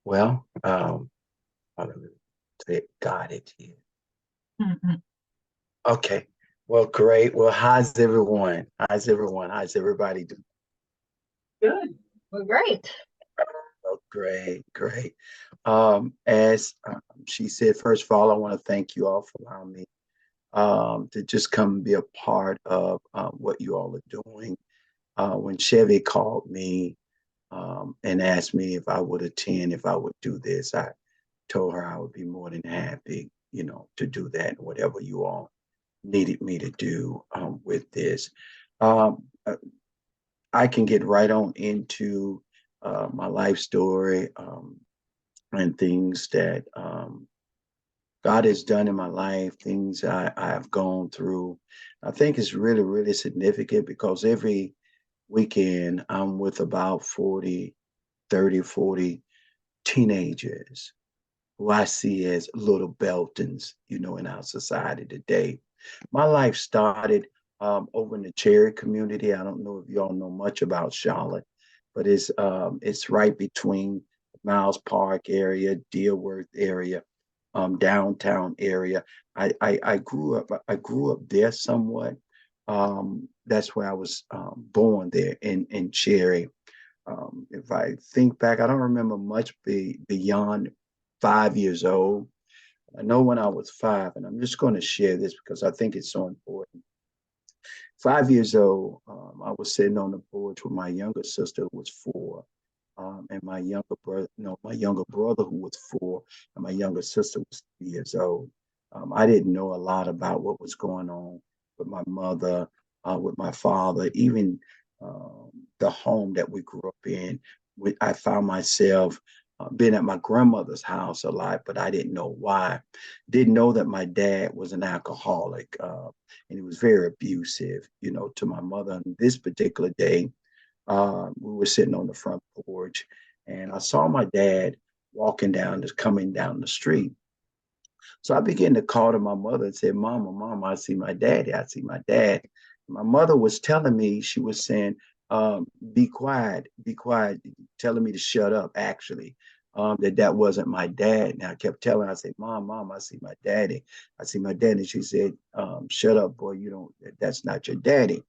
Well, I'm gonna got it here. Mhm. Okay. Well, great. Well, how's everyone? How's everyone? How's everybody doing? Good. Well, great. Oh, great, great. As she said, first of all, I want to thank you all for allowing me to just come and be a part of what you all are doing. When Chevy called me and asked me if I would attend, if I would do this, I told her I would be more than happy, to do that, whatever you all needed me to do with this. Um, I can get right on into my life story and things that God has done in my life, things I have gone through. I think it's really, really significant because every weekend I'm with about 40, 30, 40 teenagers who I see as little Beltons, in our society today. My life started over in the Cherry community. I don't know if you all know much about Charlotte, but it's right between Miles Park area, Deerworth area, downtown area. I grew up there somewhat. That's where I was born there in Cherry. If I think back, I don't remember much beyond 5 years old. I know when I was five, and I'm just going to share this because I think it's so important. 5 years old, I was sitting on the porch with my younger sister who was four, and my younger brother who was four, and my younger sister was 3 years old. I didn't know a lot about what was going on with my mother, with my father, even the home that we grew up in. I found myself being at my grandmother's house a lot, but I didn't know why. Didn't know that my dad was an alcoholic, and he was very abusive, to my mother. And this particular day, we were sitting on the front porch, and I saw my dad coming down the street. So I began to call to my mother and say, "Mama, Mama, I see my daddy. I see my dad." My mother was telling me, she was saying, be quiet, telling me to shut up, actually. That wasn't my dad. And I kept telling her, I said, Mom, I see my daddy. I see my daddy. She said, shut up, boy, that's not your daddy.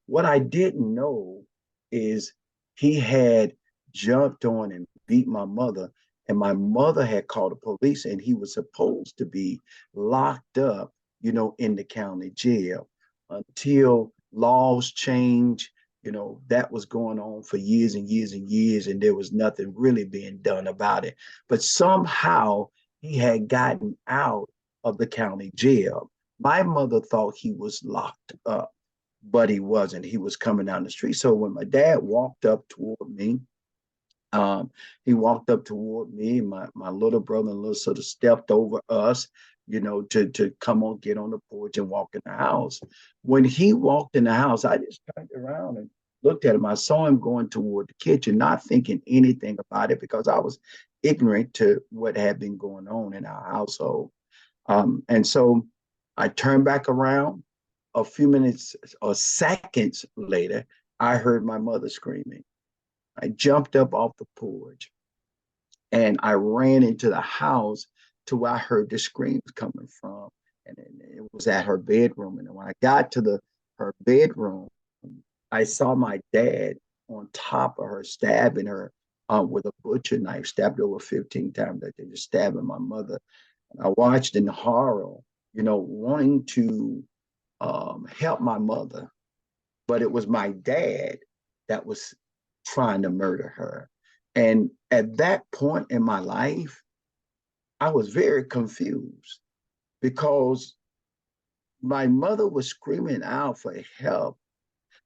What I didn't know is he had jumped on and beat my mother, and my mother had called the police, and he was supposed to be locked up, in the county jail until laws changed. That was going on for years and years and years, and there was nothing really being done about it. But somehow he had gotten out of the county jail. My mother thought he was locked up, but he wasn't. He was coming down the street. So when my dad walked up toward me, um, he walked up toward me. My little brother and little sister stepped over us, to come on, get on the porch and walk in the house. When he walked in the house, I just turned around and looked at him. I saw him going toward the kitchen, not thinking anything about it because I was ignorant to what had been going on in our household. And so I turned back around. A few minutes or seconds later, I heard my mother screaming. I jumped up off the porch and I ran into the house to where I heard the screams coming from. And it was at her bedroom. And when I got to her bedroom, I saw my dad on top of her, stabbing her with a butcher knife, stabbed over 15 times. That they were stabbing my mother. And I watched in horror, wanting to help my mother, but it was my dad that was trying to murder her. And at that point in my life, I was very confused because my mother was screaming out for help.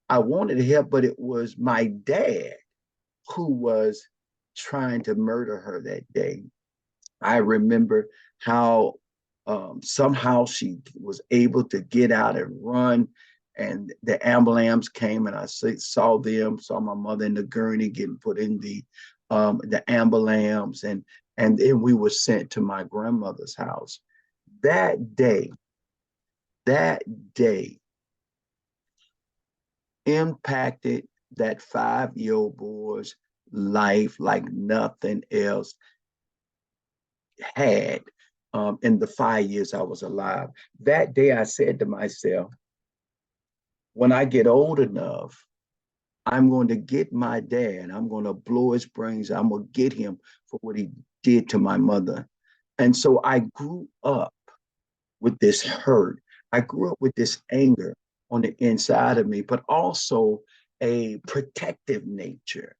I wanted help, but it was my dad who was trying to murder her that day. I remember how somehow she was able to get out and run, and the ambulance came, and I saw my mother in the gurney getting put in the ambulance, and then we were sent to my grandmother's house. That day, that day impacted that 5-year-old boy's life like nothing else. had in the 5 years I was alive. That day I said to myself, when I get old enough, I'm going to get my dad. I'm going to blow his brains. I'm going to get him for what he did to my mother. And so I grew up with this hurt. I grew up with this anger on the inside of me, but also a protective nature.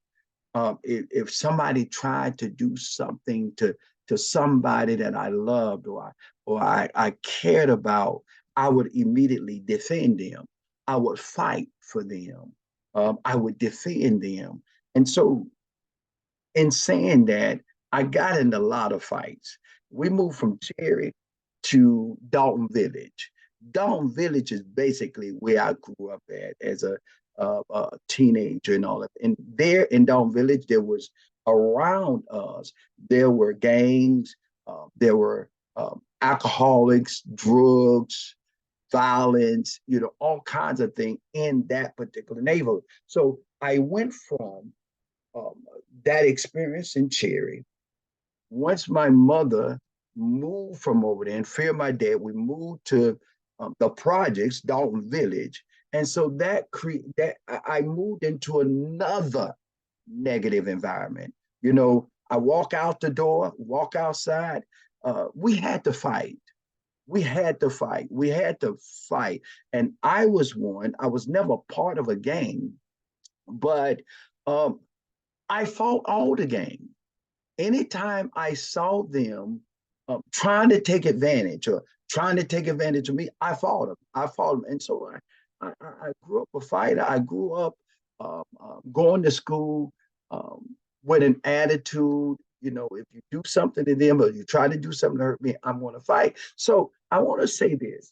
If somebody tried to do something to somebody that I loved or I cared about, I would immediately defend them. I would fight for them. I would defend them. And so in saying that, I got in a lot of fights. We moved from Cherry to Dalton Village. Dalton Village is basically where I grew up at as a teenager and all that. And there in Dalton Village, there was around us, there were gangs, there were alcoholics, drugs, violence, all kinds of things in that particular neighborhood. So I went from um, that experience in Cherry. Once my mother moved from over there and feared my dad, we moved to the projects, Dalton Village. And so that I moved into another negative environment. I walk out the door, walk outside. We had to fight. We had to fight. We had to fight. And I was one, I was never part of a gang, but um, I fought all the gang. Anytime I saw them trying to take advantage or trying to take advantage of me, I fought them. I fought them. And so I grew up a fighter. I grew up going to school with an attitude. If you do something to them or you try to do something to hurt me, I'm going to fight. So I want to say this.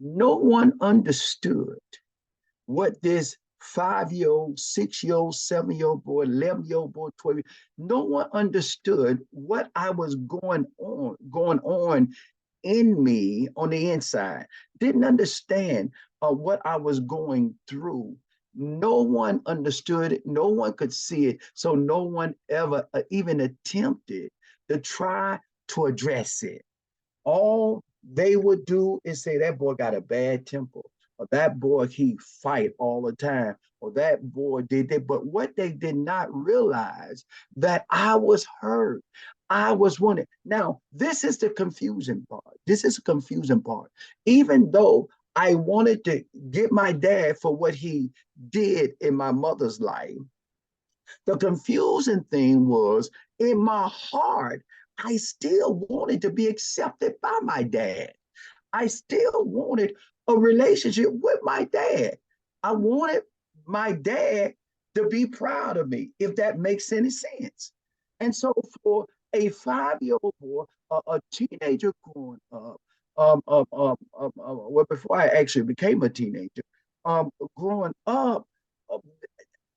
No one understood what this 5 year old, 6 year old, 7 year old boy, 11 year old boy, 12 year, no one understood what I was going on in me on the inside. Didn't understand what I was going through. No one understood it. No one could see it. So no one ever even attempted to try to address it. All they would do is say that boy got a bad temper, or that boy he fight all the time, or that boy did that. But what they did not realize that I was hurt. I was wanted. Now, this is the confusing part. This is the confusing part. Even though I wanted to get my dad for what he did in my mother's life, the confusing thing was in my heart, I still wanted to be accepted by my dad. I still wanted a relationship with my dad. I wanted my dad to be proud of me, if that makes any sense. And so for a 5 year old boy, a teenager growing up, well, before I actually became a teenager, growing up, uh,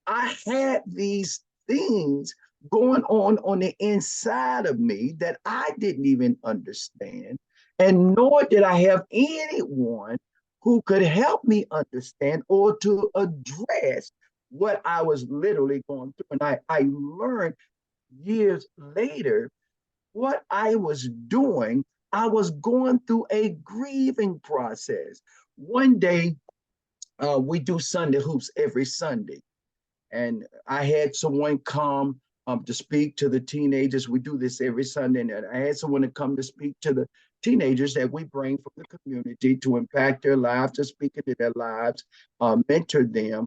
I had these things going on the inside of me that I didn't even understand. And nor did I have anyone who could help me understand or to address what I was literally going through. And I learned years later what I was doing. I was going through a grieving process. One day, we do Sunday hoops every Sunday. And I had someone come to speak to the teenagers. We do this every Sunday. And I had someone to come to speak to the teenagers that we bring from the community to impact their lives, to speak into their lives, mentor them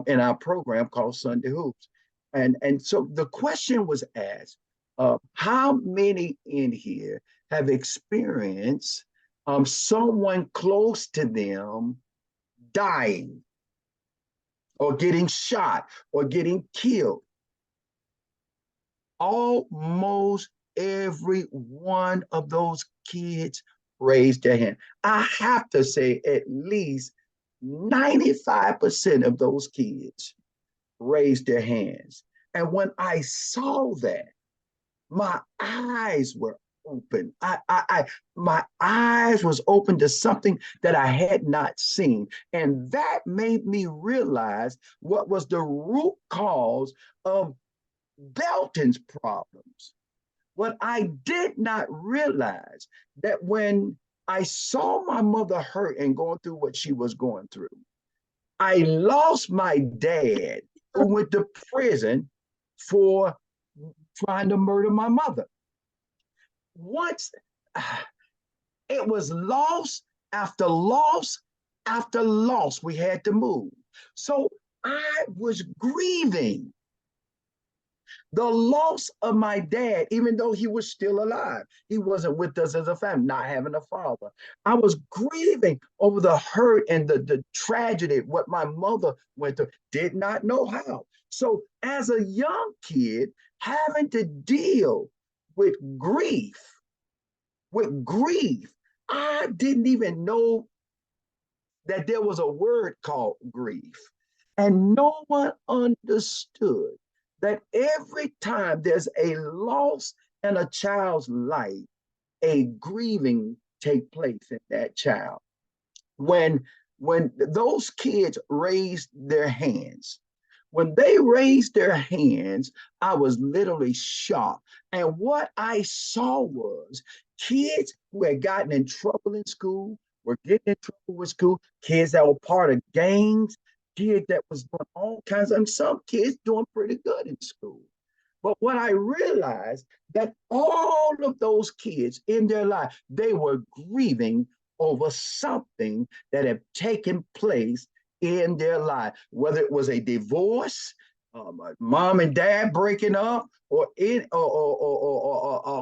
in our program called Sunday Hoops. And so the question was asked, how many in here have experienced someone close to them dying or getting shot or getting killed? Almost every one of those kids raised their hand. I have to say, at least 95% of those kids raised their hands. And when I saw that, my eyes were open. My eyes was open to something that I had not seen. And that made me realize what was the root cause of Belton's problems. What I did not realize that when I saw my mother hurt and going through what she was going through, I lost my dad who went to prison for trying to murder my mother. Once it was loss after loss after loss, we had to move. So I was grieving the loss of my dad, even though he was still alive. He wasn't with us as a family, not having a father. I was grieving over the hurt and the tragedy, what my mother went through, did not know how. So, as a young kid, having to deal with grief, with grief, I didn't even know that there was a word called grief. And no one understood that every time there's a loss in a child's life, a grieving take place in that child. When when those kids raised their hands, when they raised their hands, I was literally shocked. And what I saw was kids who had gotten in trouble in school, were getting in trouble with school, kids that were part of gangs, kids that was doing all kinds of, and some kids doing pretty good in school. But what I realized that all of those kids in their life, they were grieving over something that had taken place in their life, whether it was a divorce, mom and dad breaking up, or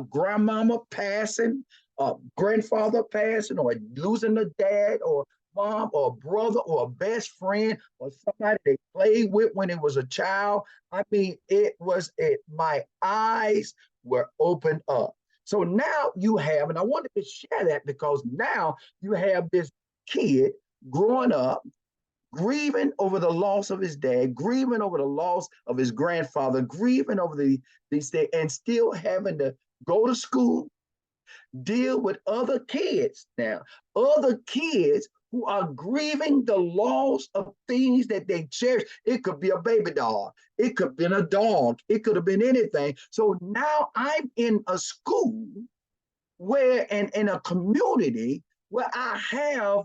grandmama passing, grandfather passing, or losing a dad, or mom, or a brother, or a best friend, or somebody they played with when it was a child. I mean, my eyes were opened up. So now you have, and I wanted to share that because now you have this kid growing up, grieving over the loss of his dad, grieving over the loss of his grandfather, grieving over these things, and still having to go to school, deal with other kids now, other kids who are grieving the loss of things that they cherish. It could be a baby doll, it could have been a dog, it could have been anything. So now I'm in a school where, and in a community where I have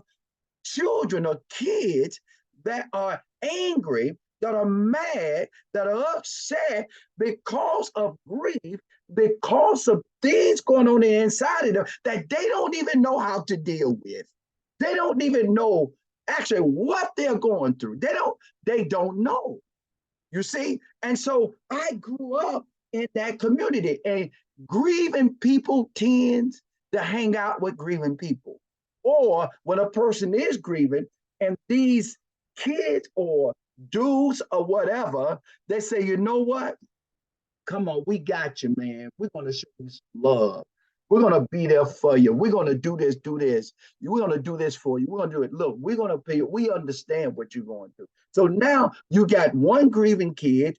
children or kids that are angry, that are mad, that are upset because of grief, because of things going on inside of them that they don't even know how to deal with. They don't even know actually what they're going through. They don't know. You see? And so I grew up in that community, and grieving people tends to hang out with grieving people. Or when a person is grieving and these kids or dudes or whatever, they say, you know what? Come on, we got you, man. We're going to show you some love. We're going to be there for you. We're going to do this, do this. We're going to do this for you. We're going to do it. Look, we're going to pay you. We understand what you're going through. So now you got one grieving kid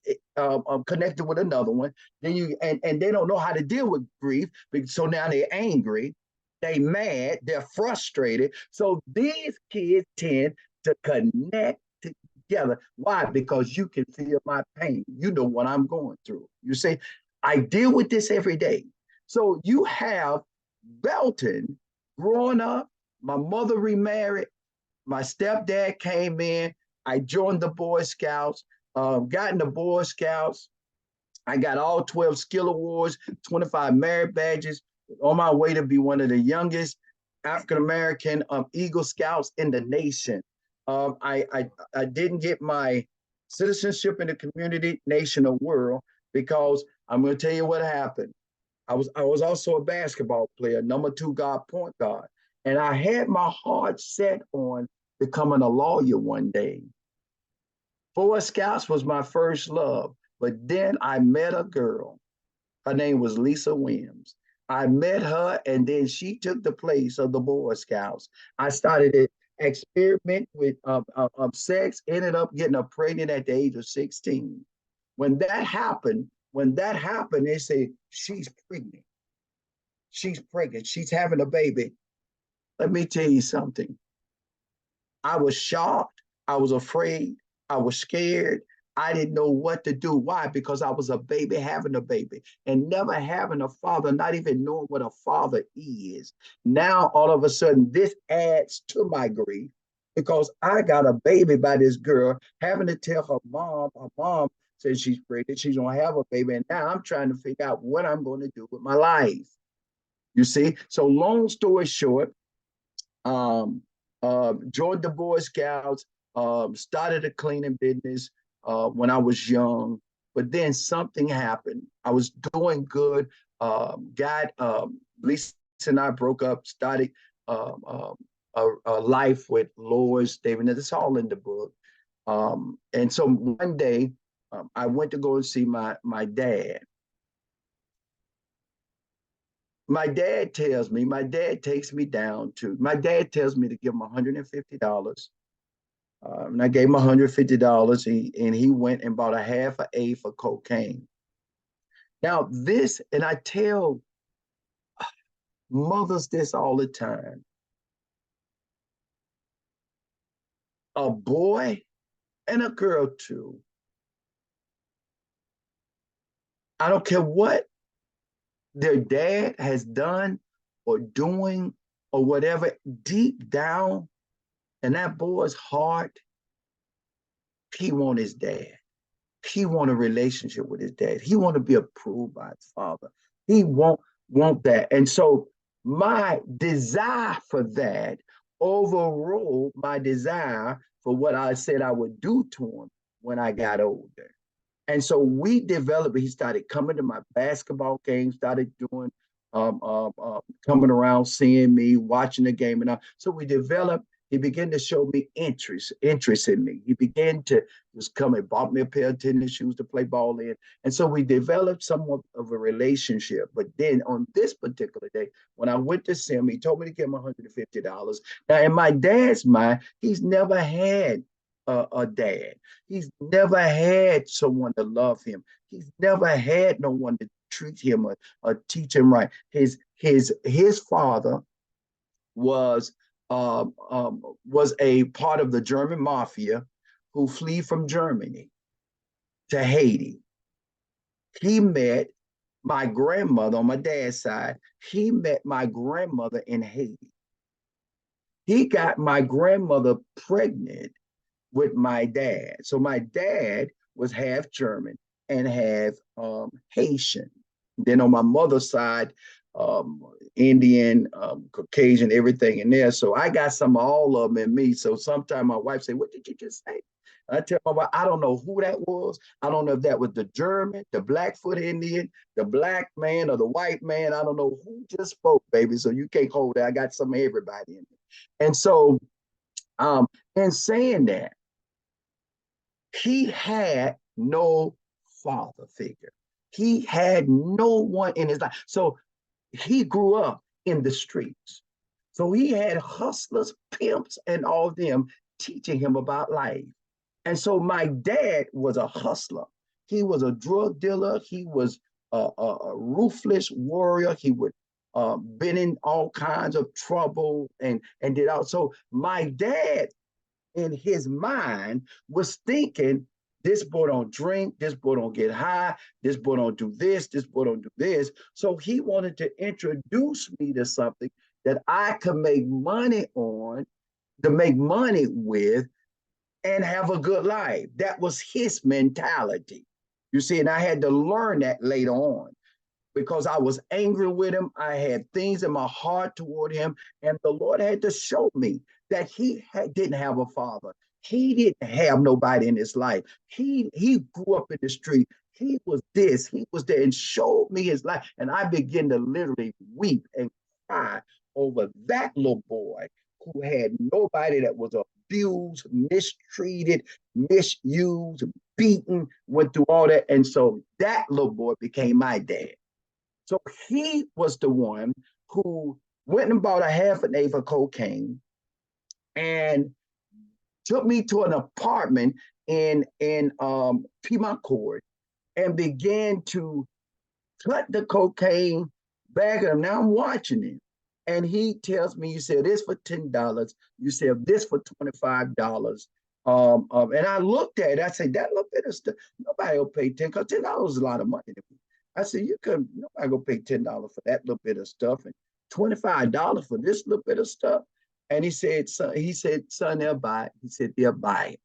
connected with another one. Then and they don't know how to deal with grief. So now they're angry, they mad, they're frustrated. So these kids tend to connect together. Why? Because you can feel my pain. You know what I'm going through. You say, I deal with this every day. So you have Belton growing up. My mother remarried. My stepdad came in. I joined the Boy Scouts, got in the Boy Scouts. I got all 12 skill awards, 25 merit badges, on my way to be one of the youngest African American Eagle Scouts in the nation. I didn't get my citizenship in the community, nation, or world because I'm going to tell you what happened. I was also a basketball player, number two guard, point guard, and I had my heart set on becoming a lawyer one day. Boy Scouts was my first love, but then I met a girl. Her name was Lisa Williams. I met her, and then she took the place of the Boy Scouts. I started to experiment with sex, ended up getting her pregnant at the age of 16. When that happened, they say, she's pregnant. She's pregnant. She's having a baby. Let me tell you something. I was shocked. I was afraid. I was scared. I didn't know what to do. Why? Because I was a baby having a baby and never having a father, not even knowing what a father is. Now, all of a sudden, this adds to my grief because I got a baby by this girl having to tell her mom says she's pregnant, she's gonna have a baby. And now I'm trying to figure out what I'm going to do with my life. You see? So, long story short, um, joined the Boy Scouts, started a cleaning business when I was young. But then something happened. I was doing good. Lisa and I broke up, started um, um, a life with Lois David. It's all in the book. And so one day, I went to go and see my dad. My dad takes me down to, my dad tells me to give him $150. And I gave him $150. And he went and bought a half an eighth of cocaine. Now, this, and I tell mothers this all the time, a boy and a girl too, I don't care what their dad has done or doing or whatever, deep down in that boy's heart, he wants his dad. He want a relationship with his dad. He want to be approved by his father. He want that. And so my desire for that overrode my desire for what I said I would do to him when I got older. And so we developed, he started coming to my basketball games, started doing, coming around, seeing me, watching the game. And all. So we developed, he began to show me interest in me. He began to just come and bought me a pair of tennis shoes to play ball in. And so we developed somewhat of a relationship. But then on this particular day, when I went to see him, he told me to give him $150. Now, in my dad's mind, he's never had a dad. He's never had someone to love him. He's never had no one to treat him or teach him right. His father was was a part of the German mafia who flee from Germany to Haiti. He met my grandmother on my dad's side. He met my grandmother in Haiti. He got my grandmother pregnant with my dad. So my dad was half German and half Haitian. Then on my mother's side, Indian, Caucasian, everything in there. So I got some of all of them in me. So sometimes my wife say, "What did you just say?" I tell my wife, I don't know who that was. I don't know if that was the German, the Blackfoot Indian, the black man, or the white man. I don't know who just spoke, baby. So you can't hold that. I got some of everybody in me. And so, in saying that, he had no father figure. He had no one in his life. So he grew up in the streets. So he had hustlers, pimps, and all of them teaching him about life. And so my dad was a hustler. He was a drug dealer. He was a ruthless warrior. He would been in all kinds of trouble and did all. So my dad in his mind was thinking, this boy don't drink, this boy don't get high, this boy don't do this boy don't do this. So he wanted to introduce me to something that I could make money on, to make money with, and have a good life. That was his mentality. You see, and I had to learn that later on because I was angry with him. I had things in my heart toward him. And the Lord had to show me that didn't have a father. He didn't have nobody in his life. He grew up in the street. He was this, he was there, and showed me his life. And I began to literally weep and cry over that little boy who had nobody, that was abused, mistreated, misused, beaten, went through all that. And so that little boy became my dad. So he was the one who went and bought a half an eighth of cocaine and took me to an apartment in Piedmont Court and began to cut the cocaine bag of him. Now I'm watching him. And he tells me, you sell this for $10, you sell this for $25. And I looked at it, I said, that little bit of stuff, nobody will pay 10, because $10 is a lot of money to me. I said, you could, nobody go pay $10 for that little bit of stuff and $25 for this little bit of stuff. And son, they'll buy it. He said, they'll buy it.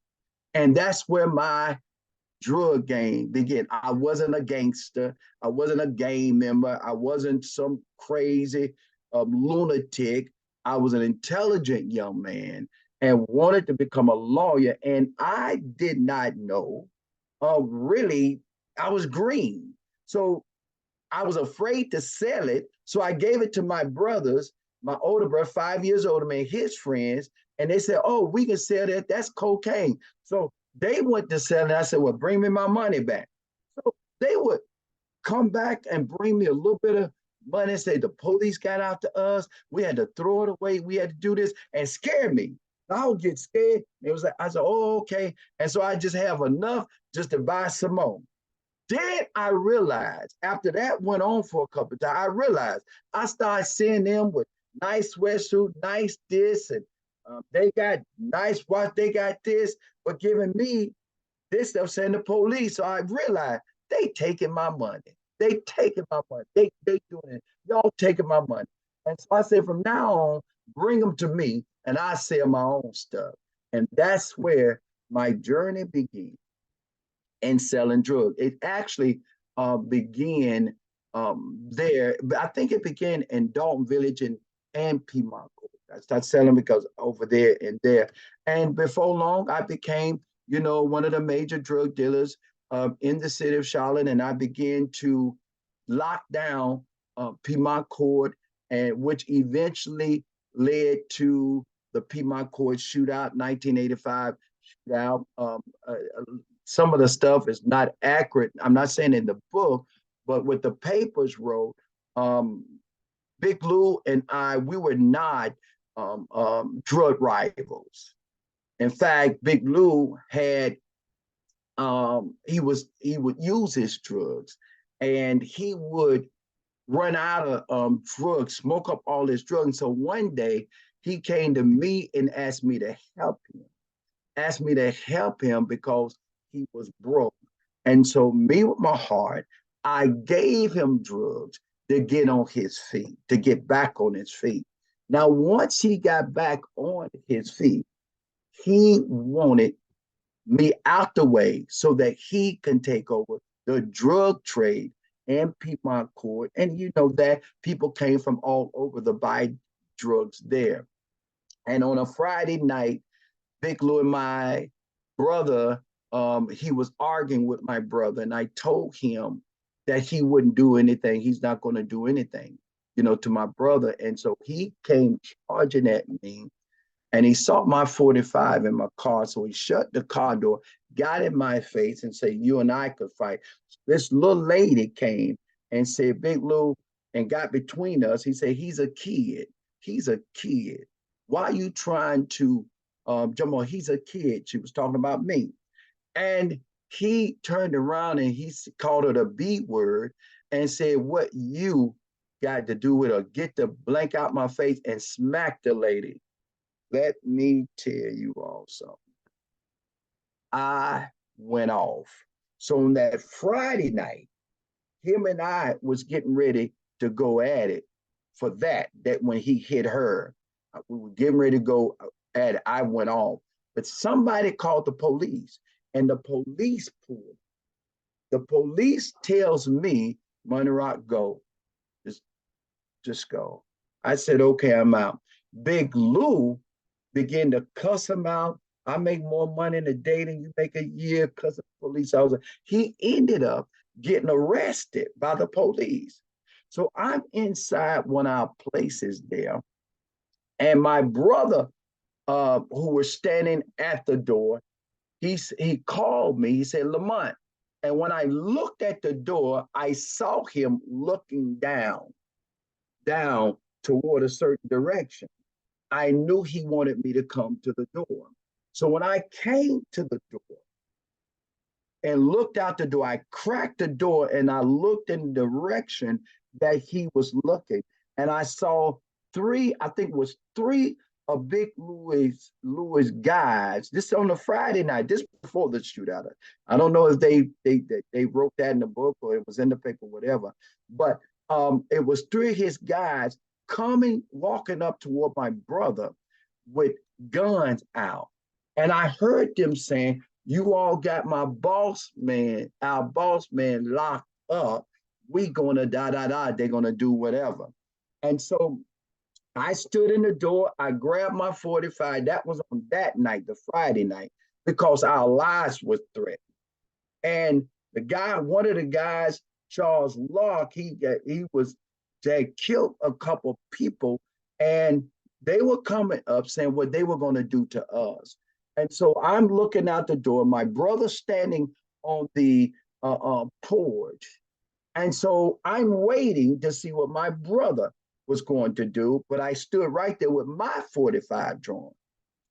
And that's where my drug game began. I wasn't a gangster. I wasn't a gang member. I wasn't some crazy lunatic. I was an intelligent young man and wanted to become a lawyer. And I did not know, really, I was green. So I was afraid to sell it. So I gave it to my brothers, my older brother, 5 years older, man, his friends. And they said, oh, we can sell that. That's cocaine. So they went to sell it. I said, well, bring me my money back. So they would come back and bring me a little bit of money and say, the police got after us. We had to throw it away. We had to do this and scare me. I would get scared. It was like, I said, oh, okay. And so I just have enough just to buy some more. Then I realized, after that went on for a couple of times, I realized I started seeing them with nice sweatsuit, nice this, and they got nice watch, they got this, but giving me this stuff, saying the police. So I realized they taking my money. They taking my money. They doing it. Y'all taking my money. And so I said, from now on, bring them to me, and I sell my own stuff. And that's where my journey began and selling drugs. It actually began there, but I think it began in Dalton Village and Piedmont. I started selling because over there and there. And before long, I became, one of the major drug dealers in the city of Charlotte, and I began to lock down Piedmont Court, and which eventually led to the Piedmont Court shootout, 1985 shootout. Some of the stuff is not accurate. I'm not saying in the book, but what the papers wrote, Big Lou and I, we were not drug rivals. In fact, Big Lou had he would use his drugs, and he would run out of drugs, smoke up all his drugs. And so one day he came to me and asked me to help him because he was broke. And so me with my heart, I gave him drugs to get on his feet, to get back on his feet. Now, once he got back on his feet, he wanted me out the way so that he can take over the drug trade and Piedmont Court. And you know that people came from all over to buy drugs there. And on a Friday night, Big Lou and my brother, he was arguing with my brother, and I told him that he wouldn't do anything. He's not going to do anything, to my brother. And so he came charging at me, and he saw my 45 in my car. So he shut the car door, got in my face, and said, you and I could fight. This little lady came and said, Big Lou, and got between us. He said, he's a kid. He's a kid. Why are you trying to Jamal, he's a kid. She was talking about me. And he turned around and he called her the B word and said, what you got to do with her? Get the blank out my face, and smack the lady. Let me tell you all something. I went off. So on that Friday night, him and I was getting ready to go at it for that when he hit her. We were getting ready to go at it. I went off. But somebody called the police, and the police pulled. The police tells me, Money Rock, go. Just go. I said, okay, I'm out. Big Lou began to cuss him out. I make more money in a day than you make a year because of police officer. He ended up getting arrested by the police. So I'm inside one of our places there, and my brother, who was standing at the door, he called me. He said, Lamont. And when I looked at the door, I saw him looking down toward a certain direction. I knew he wanted me to come to the door. So when I came to the door and looked out the door, I cracked the door and I looked in the direction that he was looking. And I saw I think it was three a big Louis guys. This on a Friday night. This before the shootout. I don't know if they wrote that in the book or it was in the paper, whatever. But it was three of his guys coming, walking up toward my brother with guns out, and I heard them saying, "You all got my boss man, our boss man locked up. We gonna da da da. They're gonna do whatever." And so I stood in the door. I grabbed my 45. That was on that night, the Friday night, because our lives were threatened. And the guy, one of the guys, Charles Locke, he was they killed a couple people, and they were coming up saying what they were going to do to us. And so I'm looking out the door. My brother standing on the porch, and so I'm waiting to see what my brother was going to do, but I stood right there with my 45 drawn.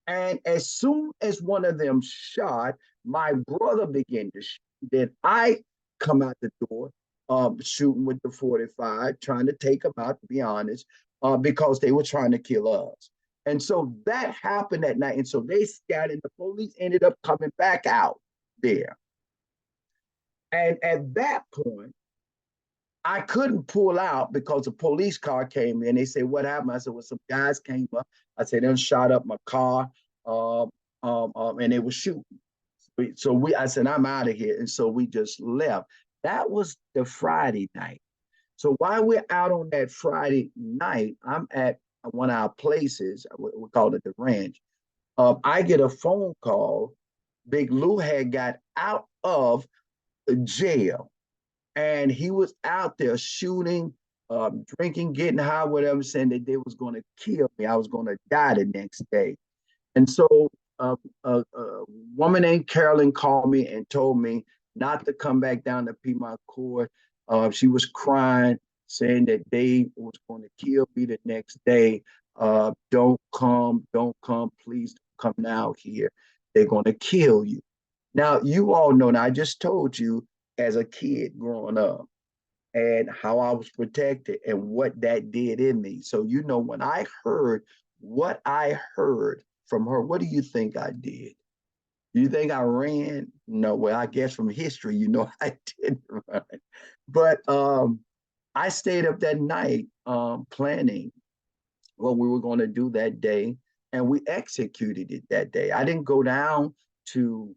And as soon as one of them shot, my brother began to shoot. Then I come out the door, shooting with the 45, trying to take them out, to be honest, because they were trying to kill us. And so that happened that night. And so they scattered. The police ended up coming back out there. And at that point, I couldn't pull out because a police car came in. They said, "What happened?" I said, "Well, some guys came up." I said, "They shot up my car, um, and they were shooting." I said, "I'm out of here," and so we just left. That was the Friday night. So while we're out on that Friday night, I'm at one of our places. We call it the ranch. I get a phone call. Big Lou had got out of jail, and he was out there shooting, drinking, getting high, whatever, saying that they was going to kill me. I was going to die the next day. And so a woman named Carolyn called me and told me not to come back down to Piedmont Court. She was crying, saying that they was going to kill me the next day. Don't come, please don't come out here. They're going to kill you. Now, you all know, now I just told you as a kid growing up and how I was protected and what that did in me. So, when I heard what I heard from her, what do you think I did? You think I ran? No, well, I guess from history, I didn't run. But I stayed up that night planning what we were going to do that day, and we executed it that day. I didn't go down to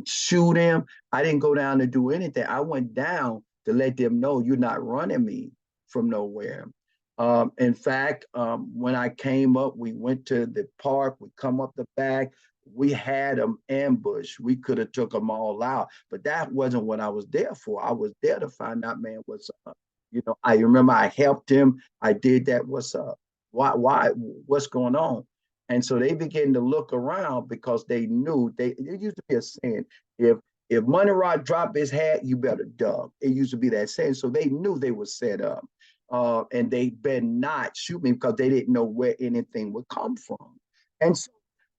shoot him. I didn't go down to do anything. I went down to let them know you're not running me from nowhere. In fact, when I came up, we went to the park. We come up the back. We had them ambushed. We could have took them all out, but that wasn't what I was there for. I was there to find out, man, what's up. I remember I helped him. I did that. What's up? What's going on? And so they began to look around because they knew it used to be a saying, if Money Rod dropped his hat, you better duck. It used to be that saying. So they knew they were set up. And they better not shoot me because they didn't know where anything would come from. And so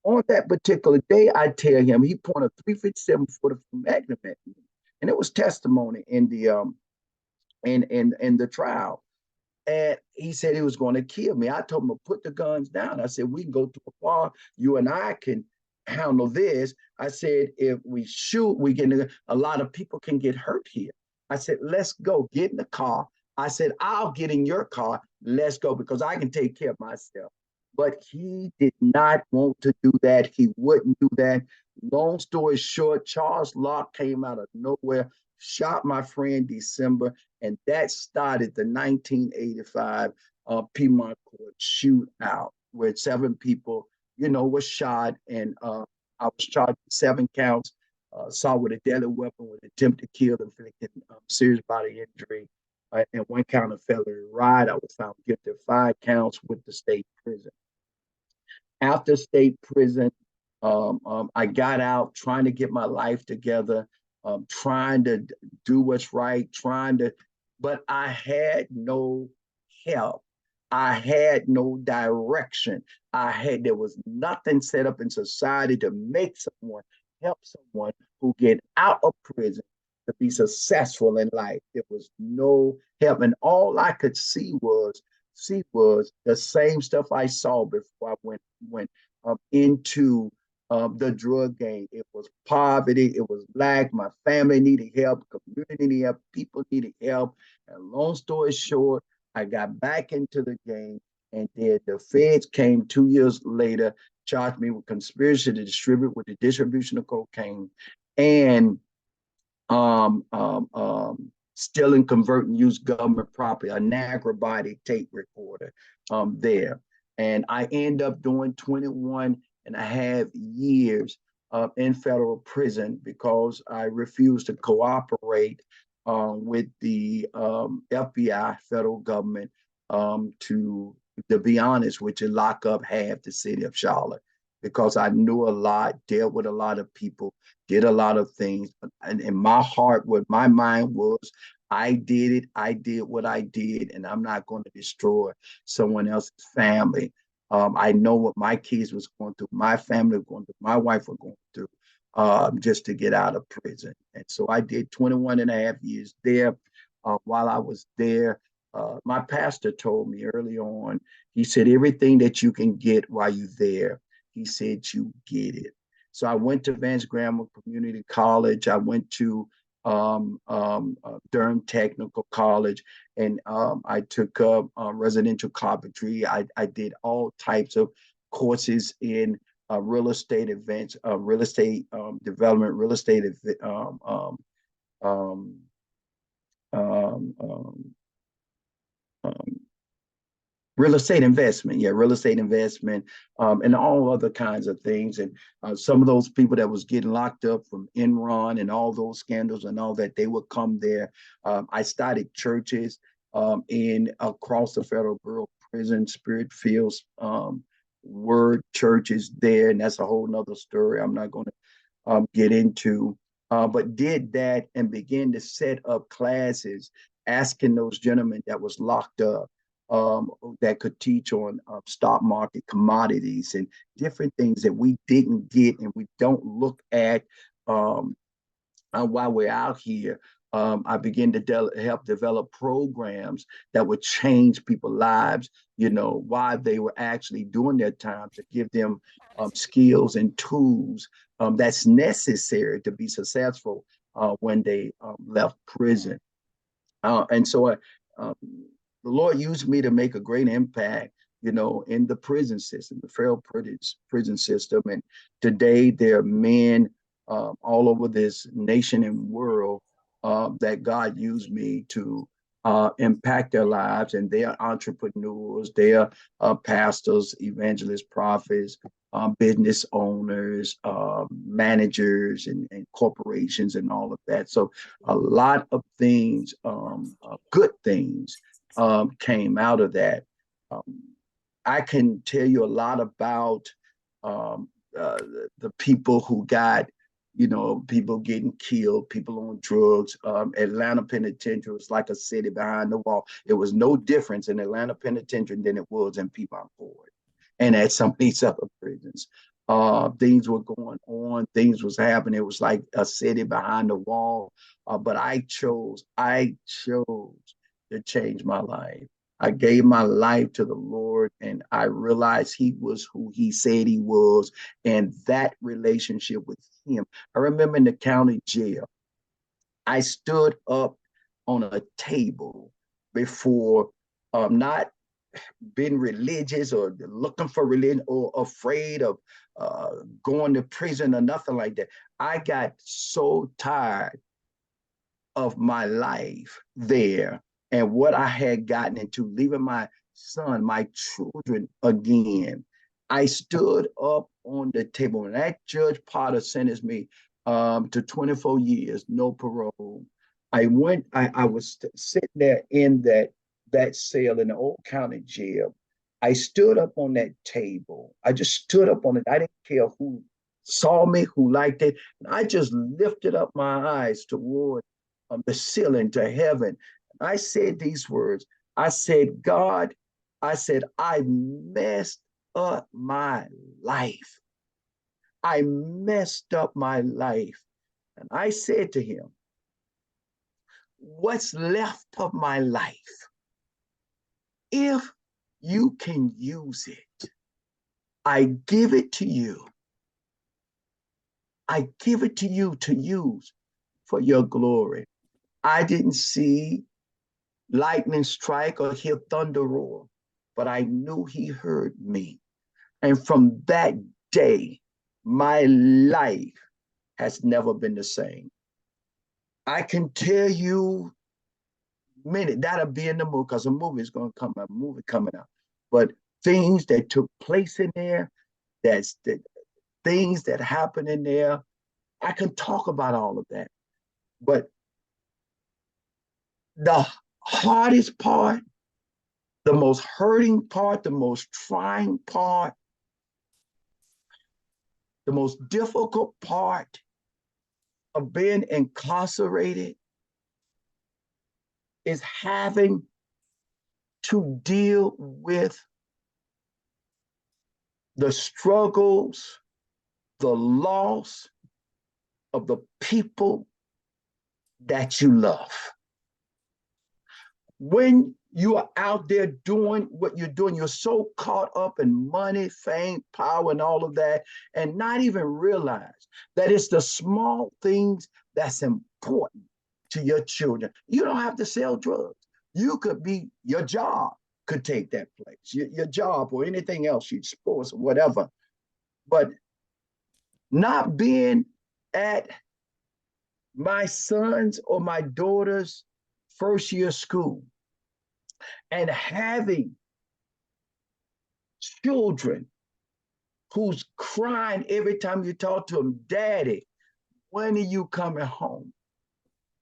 on that particular day, I tell him, he pointed a 357 44 Magnum at me. And it was testimony in the trial. And he said he was going to kill me. I told him to put the guns down. I said, we can go to a bar. You and I can handle this. I said, if we shoot, a lot of people can get hurt here. I said, let's go. Get in the car. I said, I'll get in your car. Let's go because I can take care of myself. But he did not want to do that. He wouldn't do that. Long story short, Charles Locke came out of nowhere, shot my friend December, and that started the 1985 Piedmont Court shootout, where 7 people, were shot, and I was charged with 7 counts, assault with a deadly weapon with attempt to kill, inflicting serious bodily injury, and 1 count of felony riot. I was found guilty of 5 counts with the state prison. After state prison, I got out trying to get my life together, trying to do what's right, but I had no help. I had no direction. There was nothing set up in society to make someone, help someone who get out of prison to be successful in life. There was no help. And all I could see was see was the same stuff I saw before I went into the drug game. It was poverty. It was lack. My family needed help. Community needed help. People needed help. And long story short, I got back into the game, and then the feds came 2 years later, charged me with conspiracy to distribute with the distribution of cocaine, and stealing, converting, use government property, a Niagara body tape recorder there. And I end up doing 21 and a half years in federal prison because I refused to cooperate with the FBI, federal government, to be honest, with you, lock up half the city of Charlotte because I knew a lot, dealt with a lot of people, did a lot of things. And in my heart, what my mind was, I did it. I did what I did, and I'm not going to destroy someone else's family. I know what my kids was going through, my family was going through, my wife was going through, just to get out of prison. And so I did 21 and a half years there. While I was there, my pastor told me early on, he said, everything that you can get while you're there, he said, you get it. So I went to Vance Grammar Community College. I went to Durham Technical College, and I took up residential carpentry. I did all types of courses in real estate events, real estate development, real estate um, um, um, um, real estate investment, yeah, real estate investment, and all other kinds of things. And some of those people that was getting locked up from Enron and all those scandals and all that, they would come there. I started churches in across the Federal Bureau of Prison, Spirit Fields, Word churches there, and that's a whole nother story. I'm not going to get into, but did that and began to set up classes, asking those gentlemen that was locked up that could teach on stock market commodities and different things that we didn't get and we don't look at while we're out here. I began to help develop programs that would change people's lives, while they were actually doing their time, to give them skills and tools that's necessary to be successful when they left prison. And so the Lord used me to make a great impact, in the prison system, the federal prison system. And today there are men all over this nation and world that God used me to impact their lives. And they are entrepreneurs, they are pastors, evangelists, prophets, business owners, managers, and corporations, and all of that. So a lot of things, good things, came out of that. Um, I can tell you a lot about um, the people who got, people getting killed, people on drugs. Atlanta Penitentiary was like a city behind the wall. It was no difference in Atlanta Penitentiary than it was in Piedmont Ford and at some of these other prisons. Things were going on, things was happening. It was like a city behind the wall. But I chose to change my life. I gave my life to the Lord, and I realized He was who He said He was, and that relationship with Him. I remember in the county jail, I stood up on a table before, not being religious or looking for religion or afraid of going to prison or nothing like that. I got so tired of my life there and what I had gotten into, leaving my son, my children again. I stood up on the table, and that Judge Potter sentenced me to 24 years, no parole. I was sitting there in that cell in the old county jail. I stood up on that table. I just stood up on it. I didn't care who saw me, who liked it. And I just lifted up my eyes toward the ceiling to heaven. I said these words. I said, God, I said, I messed up my life. I messed up my life. And I said to him, what's left of my life? If you can use it. I give it to you. I give it to you to use for your glory. I didn't see lightning strike or hear thunder roar, but I knew he heard me. And from that day, my life has never been the same. I can tell you minute that'll be in the movie because a movie is going to come out, a movie coming out. But things that took place in there, that's the things that happened in there. I can talk about all of that. But the hardest part, the most hurting part, the most trying part, the most difficult part of being incarcerated is having to deal with the struggles, the loss of the people that you love. When you are out there doing what you're doing, you're so caught up in money, fame, power, and all of that, and not even realize that it's the small things that's important to your children. You don't have to sell drugs. You could be, your job could take that place, your job or anything else, your sports or whatever. But not being at my son's or my daughter's first year school and having children who's crying every time you talk to them, Daddy, when are you coming home?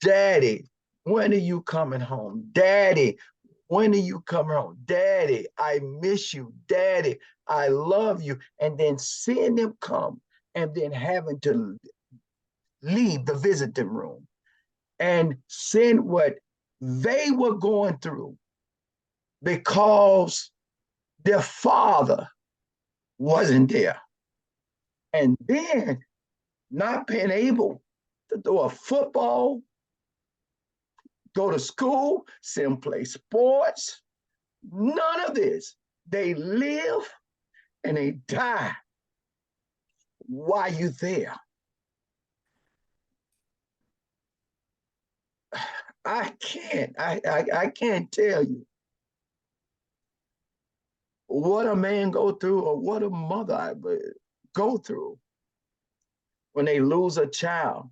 Daddy, when are you coming home? Daddy, when are you coming home? Daddy, I miss you. Daddy, I love you. And then seeing them come and then having to leave the visiting room and seeing what they were going through because their father wasn't there. And then not being able to throw a football, go to school, see them play sports, none of this. They live and they die while you're there. I can't tell you what a man go through or what a mother I go through when they lose a child.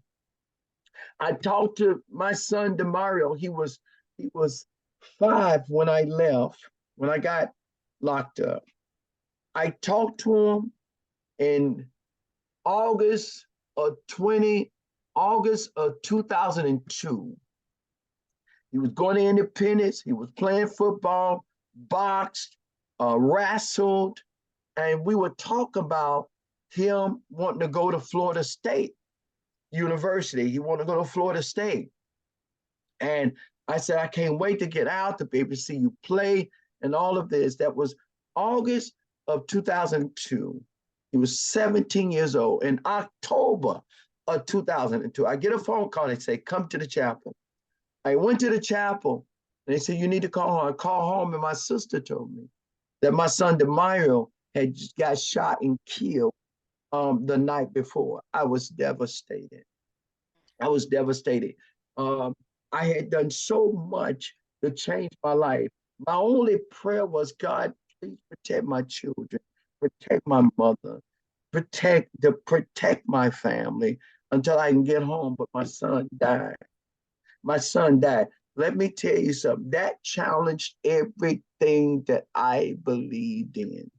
I talked to my son Demario. He was 5 when I left, when I got locked up. I talked to him in August of 20, August of 2002. He was going to Independence. He was playing football, boxed, wrestled, and we would talk about him wanting to go to Florida State University. He wanted to go to Florida State. And I said, I can't wait to get out to be able to see you play and all of this. That was August of 2002. He was 17 years old. In October of 2002, I get a phone call. They say, come to the chapel. I went to the chapel. And they said, you need to call home. I called home, and my sister told me that my son DeMario had got shot and killed the night before. I was devastated. I was devastated. Um, I had done so much to change my life. My only prayer was, God, please protect my children, protect my mother, protect my family until I can get home. But my son died. My son died. Let me tell you something. That challenged everything that I believed in.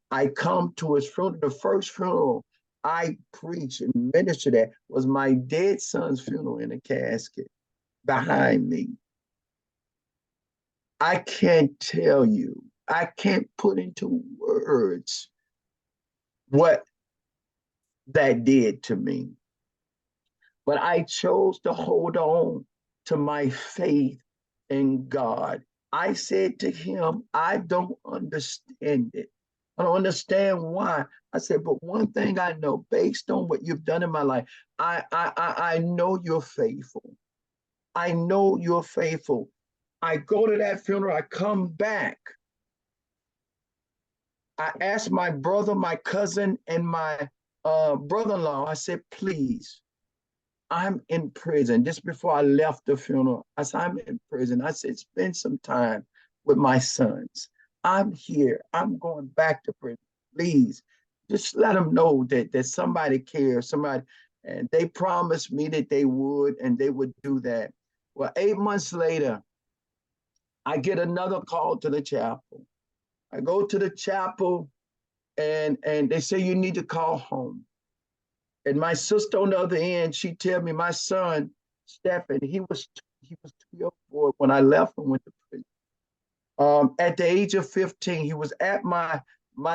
I come to his funeral. The first funeral I preached and ministered at was my dead son's funeral in a casket behind me. I can't tell you, I can't put into words what that did to me. But I chose to hold on to my faith in God. I said to him, I don't understand it. I don't understand why. I said, but one thing I know, based on what you've done in my life, I know you're faithful. I know you're faithful. I go to that funeral, I come back, I asked my brother, my cousin, and my brother-in-law, I said, please, I'm in prison. Just before I left the funeral, I said, I'm in prison. I said, spend some time with my sons. I'm here. I'm going back to prison. Please, just let them know that somebody cares, somebody, and they promised me that they would do that. Well, 8 months later, I get another call to the chapel. I go to the chapel and they say you need to call home. And my sister on the other end, she tell me my son, Stephen, he was 2 years old when I left and went to prison. At the age of 15, he was at my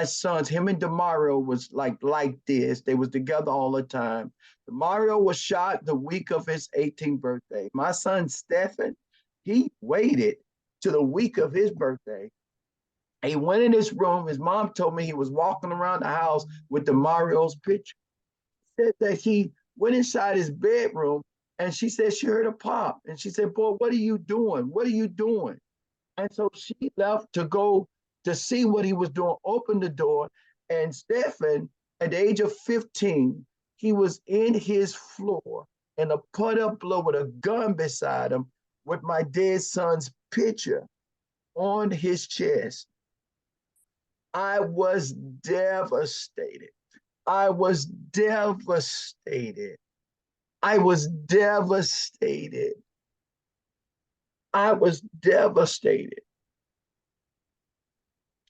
son's. Him and Demario was like this. They was together all the time. Demario was shot the week of his 18th birthday. My son Stephen, he waited to the week of his birthday. He went in his room. His mom told me he was walking around the house with Demario's picture. Said that he went inside his bedroom and she said she heard a pop. And she said, boy, what are you doing? What are you doing? And so she left to go to see what he was doing, opened the door. And Stephen, at the age of 15, he was in his floor in a put up blow with a gun beside him with my dead son's picture on his chest. I was devastated. I was devastated. I was devastated. I was devastated.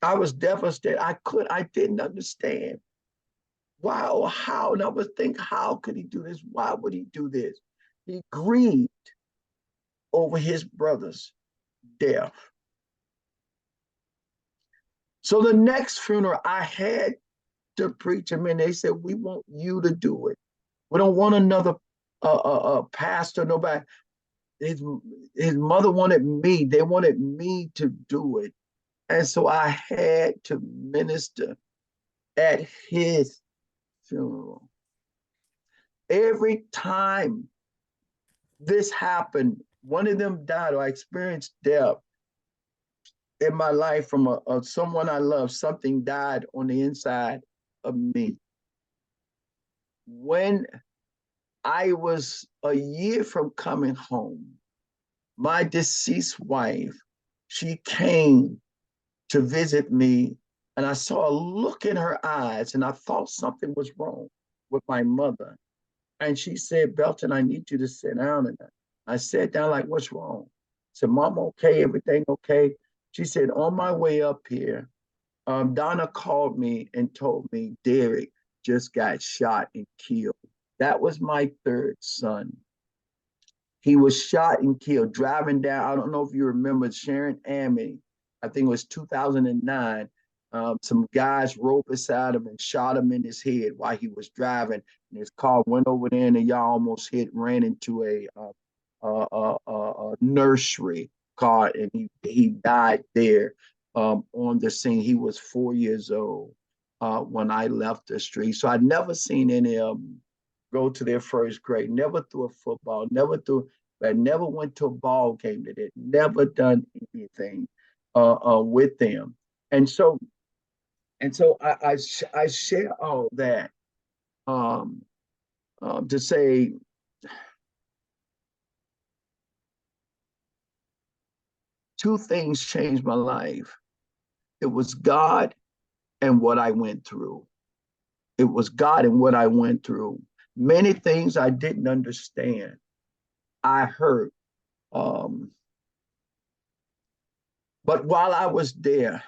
I was devastated. I didn't understand why or how. And I was thinking, how could he do this? Why would he do this? He grieved over his brother's death. So the next funeral, I had to preach him, and they said, we want you to do it. We don't want another pastor, nobody. His, his mother wanted me. They wanted me to do it. And so I had to minister at his funeral. Every time this happened, one of them died or I experienced death in my life from someone I love, something died on the inside of me. When I was a year from coming home, my deceased wife, she came to visit me, and I saw a look in her eyes, and I thought something was wrong with my mother. And she said, Belton, I need you to sit down. And I sat down like, what's wrong? I said, Mom, okay, everything okay? She said, on my way up here, Donna called me and told me Derek just got shot and killed. That was my third son. He was shot and killed driving down. I don't know if you remember Sharon Amity. I think it was 2009. Some guys rode beside him and shot him in his head while he was driving. And his car went over there and y'all almost ran into a nursery car, and he died there on the scene. He was 4 years old when I left the street. So I'd never seen any of them go to their first grade, never threw a football, I never went to a ball game that had never done anything with them. And so, I share all that um, to say two things changed my life. It was God and what I went through. It was God and what I went through. Many things I didn't understand. I heard. Um, but while I was there,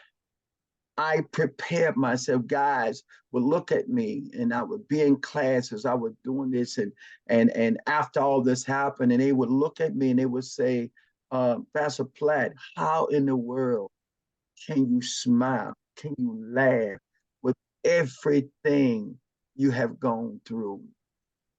I prepared myself. Guys would look at me, and I would be in classes. I was doing this, and after all this happened, and they would look at me and they would say, Pastor Platt, how in the world can you smile? Can you laugh with everything you have gone through?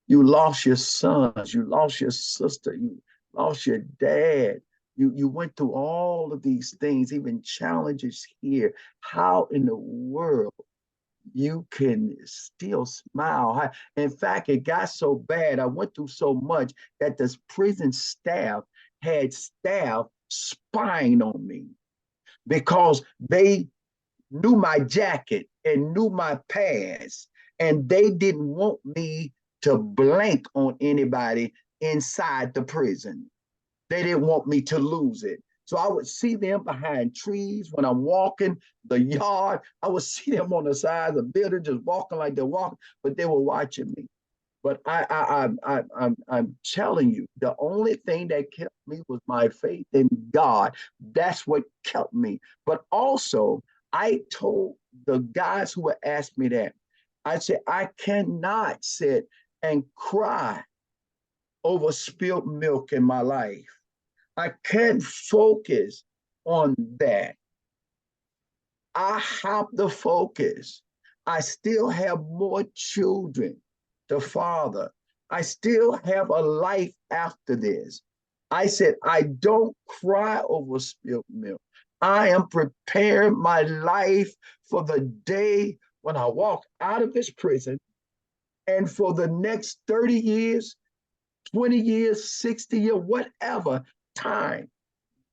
You lost your sons, you lost your sister, you lost your dad. You went through all of these things, even challenges here. How in the world you can still smile? In fact, it got so bad. I went through so much that this prison staff had staff spying on me because knew my jacket and knew my past, and they didn't want me to blank on anybody inside the prison. They didn't want me to lose it. So I would see them behind trees when I'm walking the yard. I would see them on the side of the building just walking like they're walking, but they were watching me. But I'm telling you, the only thing that kept me was my faith in God. That's what kept me. But also, I told the guys who would ask me that, I said, I cannot sit and cry over spilt milk in my life. I can't focus on that. I have to focus. I still have more children to father. I still have a life after this. I said, I don't cry over spilled milk. I am preparing my life for the day when I walk out of this prison, and for the next 30 years, 20 years, 60 years, whatever time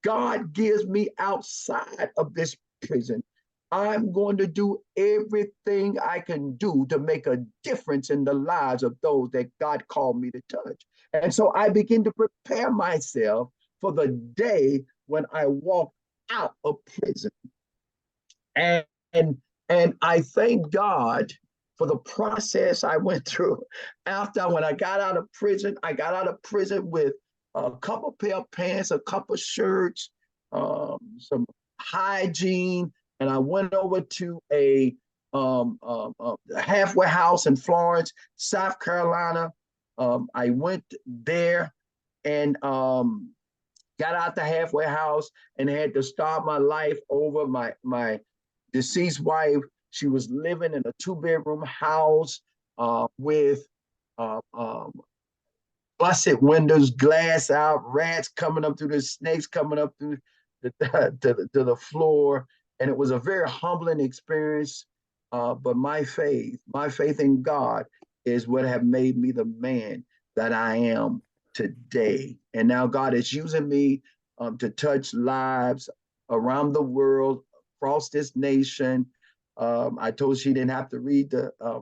God gives me outside of this prison, I'm going to do everything I can do to make a difference in the lives of those that God called me to touch. And so I begin to prepare myself for the day when I walk out of prison. And and, and I thank God for the process I went through. After when I got out of prison, I got out of prison with a couple pair of pants, a couple shirts, some hygiene, and I went over to a halfway house in Florence, South Carolina. I went there and got out the halfway house and had to start my life over. My deceased wife, she was living in a 2-bedroom house with uh, um, busted windows, glass out, rats coming up through the snakes coming up through to the floor. And it was a very humbling experience. But my faith in God is what have made me the man that I am today. And now God is using me to touch lives around the world, across this nation. I told she didn't have to read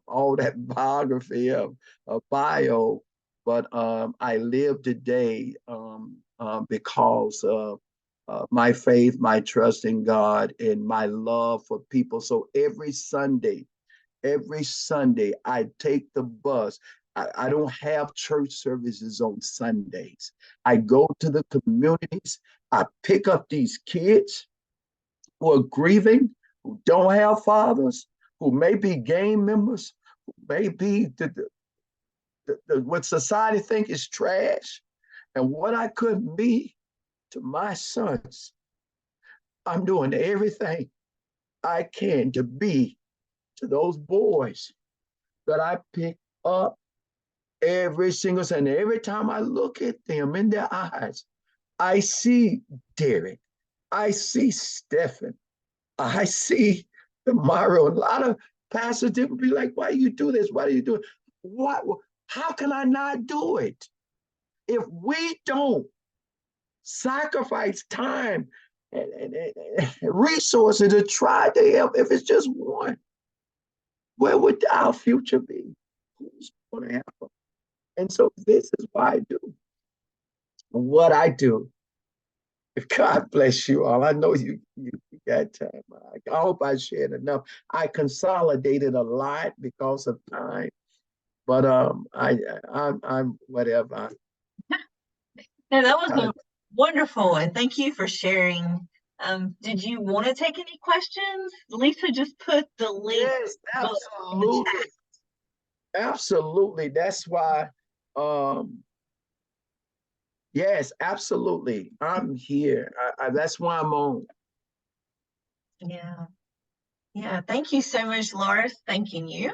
all that biography of bio, but I live today because of my faith, my trust in God, and my love for people. So every Sunday, I take the bus. I don't have church services on Sundays. I go to the communities. I pick up these kids who are grieving, who don't have fathers, who may be gang members, who may be what society think is trash, and what I couldn't be to my sons. I'm doing everything I can to be to those boys that I pick up every single Sunday. Every time I look at them in their eyes, I see Derek, I see Stephen, I see the Mario. A lot of pastors didn't be like, why do you do this? Why do you do it? What? How can I not do it? If we don't sacrifice time and resources to try to help, if it's just one, where would our future be? Who's going to help them? And so this is why I do what I do. God bless you all. I know you got time. I hope I shared enough. I consolidated a lot because of time, but I'm whatever. No, that was I, wonderful, and thank you for sharing. Did you want to take any questions? Lisa just put the link yes, in the absolutely, chat. absolutely. That's why. Um, yes, absolutely. I'm here. That's why I'm on. Yeah, yeah. Thank you so much, Laura. Thanking you.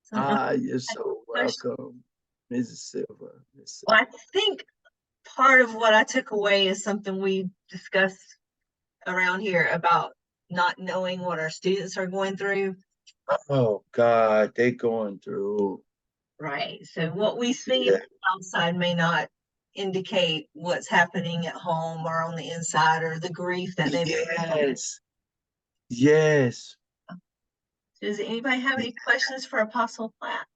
So, You're so welcome, Mrs. Silver. well, I think part of what I took away is something we discussed around here about not knowing what our students are going through. Oh God, they going through. Right. So what we see Yeah. outside may not indicate what's happening at home or on the inside or the grief that they've. Yes. Yes. Does anybody have any questions for Apostle Platt?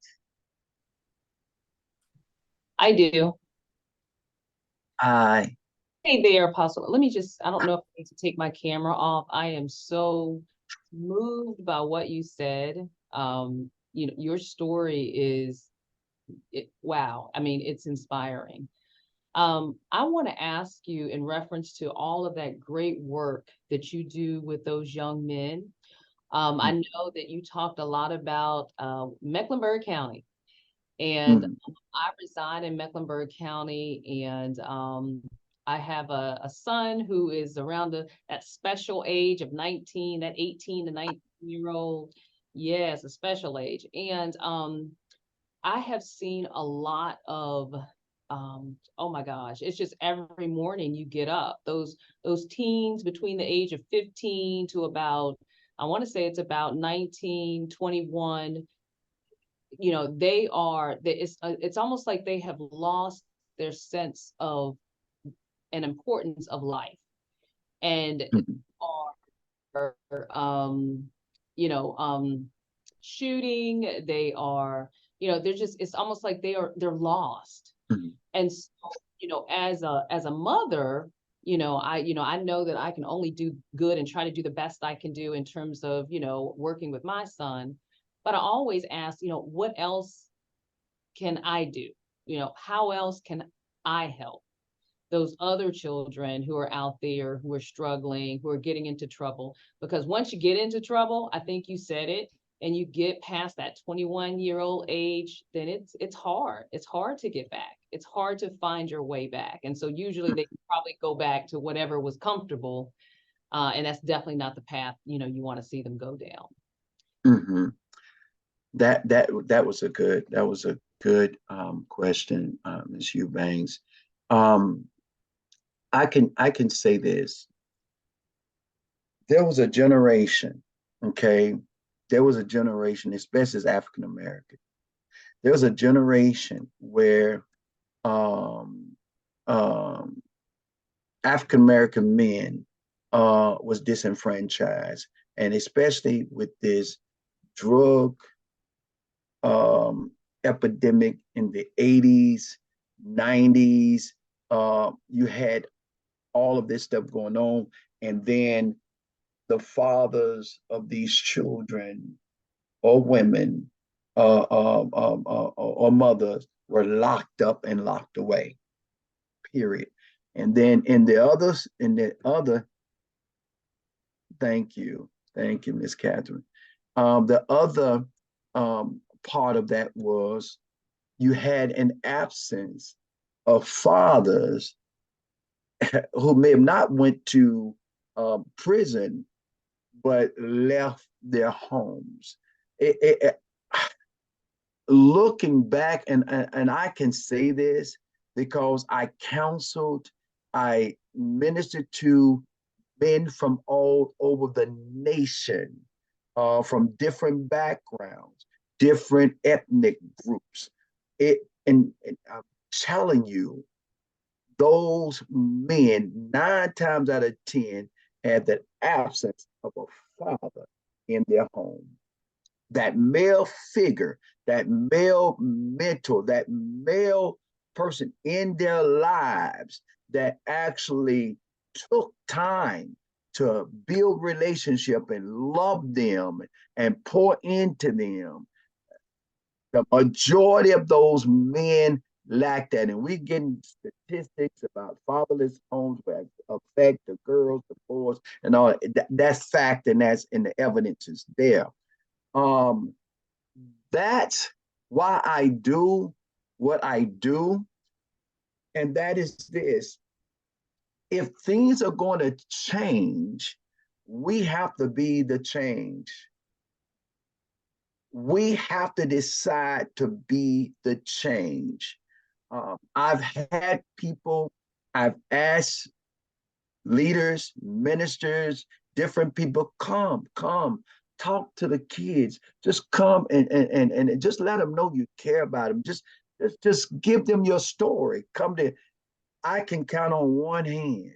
I do. I. Hey there, Apostle. Let me just, I don't know if I need to take my camera off. I am so moved by what you said. Your story is, wow. I mean, it's inspiring. I want to ask you in reference to all of that great work that you do with those young men. I know that you talked a lot about Mecklenburg County, and Mm, I reside in Mecklenburg County, and I have a son who is around that special age of 19, that 18 to 19-year-old. Yes, a special age. And I have seen a lot of oh my gosh, it's just every morning you get up. Those teens between the age of 15 to about, I want to say it's about 19, 21, it's almost like they have lost their sense of an importance of life, and mm, are shooting. They are, they're just, it's almost like they're lost. mm, And so, as a mother, I know that I can only do good and try to do the best I can do in terms of, working with my son. But I always ask, what else can I do? How else can I help those other children who are out there, who are struggling, who are getting into trouble? Because once you get into trouble, I think you said it, and you get past that 21-year-old age, then it's hard. It's hard to get back. It's hard to find your way back. And so usually they probably go back to whatever was comfortable. And that's definitely not the path, you want to see them go down. mm-hmm. That was a good question, Ms. Eubanks. Um, I can say this. There was a generation, okay. There was a generation, especially as African American. There was a generation where um, um, African American men was disenfranchised, and especially with this drug um, epidemic in the 80s, 90s. You had all of this stuff going on. And then the fathers of these children or women or mothers were locked up and locked away, period. And then thank you, Miss Catherine. The other part of that was you had an absence of fathers who may have not went to prison, but left their homes. It, looking back, and I can say this because I counseled, I ministered to men from all over the nation, from different backgrounds, different ethnic groups. And I'm telling you, those men 9 times out of 10 had the absence of a father in their home. That male figure, that male mentor, that male person in their lives that actually took time to build relationship and love them and pour into them. The majority of those men lack that. And we're getting statistics about fatherless homes that affect the girls, the boys, and all that's fact, and the evidence is there. Um, that's why I do what I do. And that is this: if things are going to change, we have to be the change. We have to decide to be the change. I've had people, I've asked leaders, ministers, different people, come, talk to the kids. Just come and just let them know you care about them. Just give them your story. Come to, I can count on one hand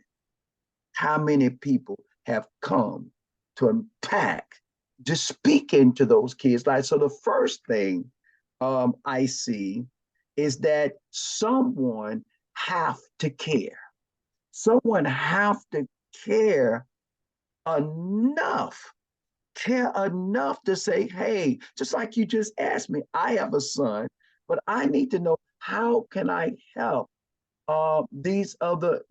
how many people have come to impact, just speak into those kids' lives. So the first thing I see is that someone have to care. Someone have to care enough, care enough to say, hey, just like you just asked me, I have a son, but I need to know how can I help these other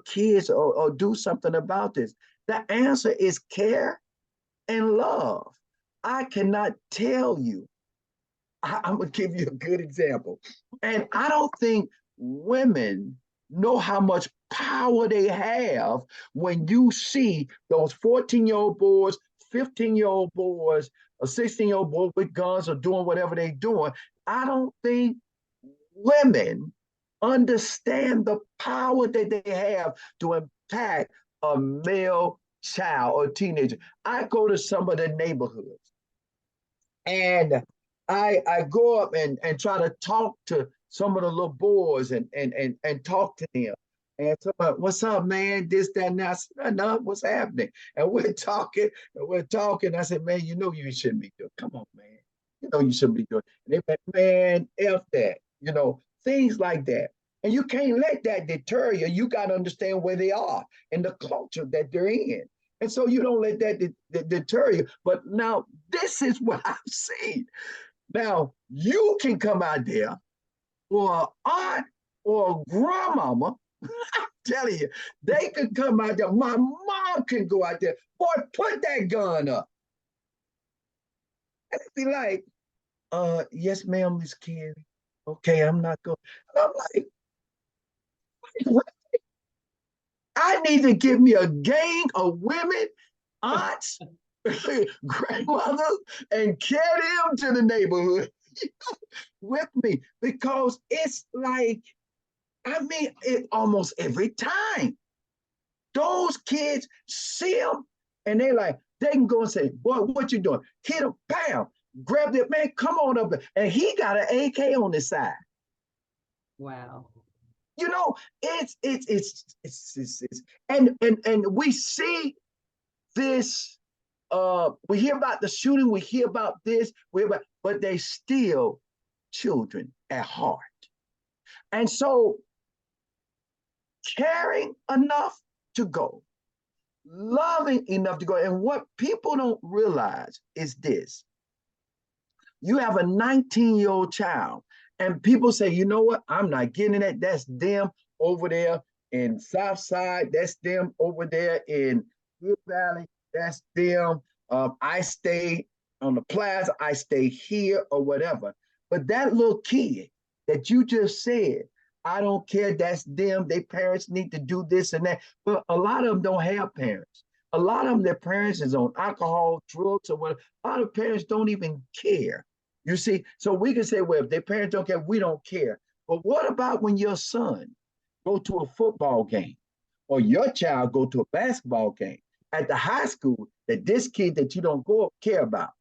kids or do something about this. The answer is care and love. I cannot tell you. I'm gonna give you a good example. And I don't think women know how much power they have when you see those 14-year-old boys, 15-year-old boys, a 16-year-old boy with guns or doing whatever they're doing. I don't think women understand the power that they have to impact a male child or teenager. I go to some of the neighborhoods and I go up and try to talk to some of the little boys and talk to them. And so, what's up, man? This, that, and that. I said, no, what's happening? And we're talking. I said, man, you know you shouldn't be doing. Come on, man. You know you shouldn't be doing. And they went, man, F that. Things like that. And you can't let that deter you. You got to understand where they are and the culture that they're in. And so you don't let that deter you. But now this is what I've seen. Now you can come out there or an aunt or a grandmama. I'm telling you, they can come out there. My mom can go out there. Boy, put that gun up. And be like, yes, ma'am, Miss Carey. Okay, I'm not going. I'm like, what? I need to give me a gang of women, aunts, grandmothers, and carry them to the neighborhood with me because it's like, I mean, it almost every time. Those kids see them and they can go and say, boy, what you doing? Hit him, bam, grab that man, come on up. And he got an AK on his side. Wow. It's and we see this. We hear about the shooting, we hear about this, but they still children at heart. And so caring enough to go, loving enough to go. And what people don't realize is this. You have a 19-year-old child, and people say, you know what? I'm not getting it. That's them over there in South Side. That's them over there in Good Valley. That's them. I stay on the plaza. I stay here or whatever. But that little kid that you just said, I don't care. That's them. Their parents need to do this and that. But a lot of them don't have parents. A lot of them, their parents is on alcohol, drugs, or whatever. A lot of parents don't even care. You see, so we can say, well, if their parents don't care, we don't care. But what about when your son go to a football game or your child go to a basketball game at the high school that this kid that you don't go care about?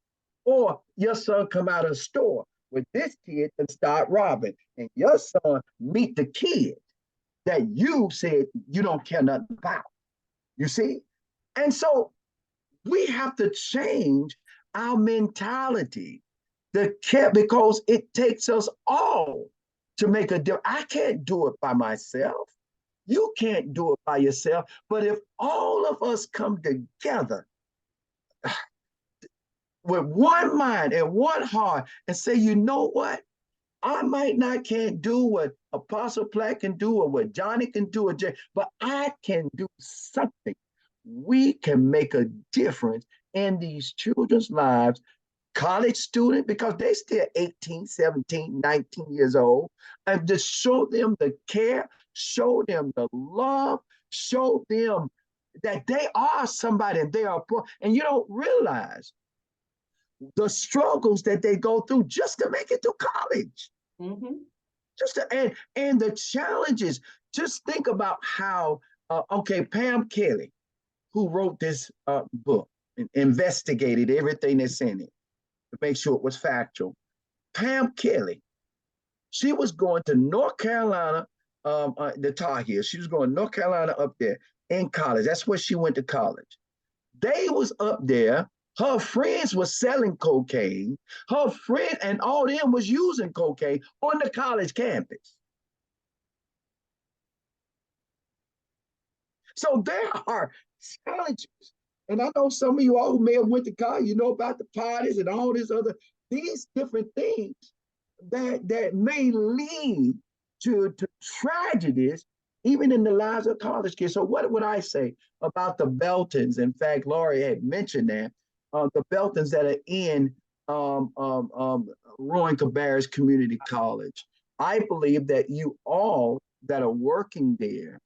Or your son come out of the store with this kid and start robbing, and your son meet the kid that you said you don't care nothing about. You see? And so we have to change our mentality, the care, because it takes us all to make a difference. I can't do it by myself. You can't do it by yourself. But if all of us come together with one mind and one heart and say, you know what? I might not can't do what Apostle Platt can do or what Johnny can do, or Jay, but I can do something. We can make a difference in these children's lives, college student, because they still 18, 17, 19 years old, and just show them the care, show them the love, show them that they are somebody and they are poor. And you don't realize the struggles that they go through just to make it to college. Mm-hmm. And the challenges. Just think about how okay, Pam Kelly, who wrote this book and investigated everything that's in it to make sure it was factual. Pam Kelly, she was going to North Carolina, the Tar Heels. She was going to North Carolina up there in college. That's where she went to college. They was up there. Her friends were selling cocaine. Her friend and all them was using cocaine on the college campus. So there are challenges. And I know some of you all who may have went to college, you know about the parties and all this other, these different things that may lead to tragedies, even in the lives of college kids. So what would I say about the Beltons? In fact, Laurie had mentioned that the Beltons that are in Rowan-Cabarrus Community College. I believe that you all that are working there,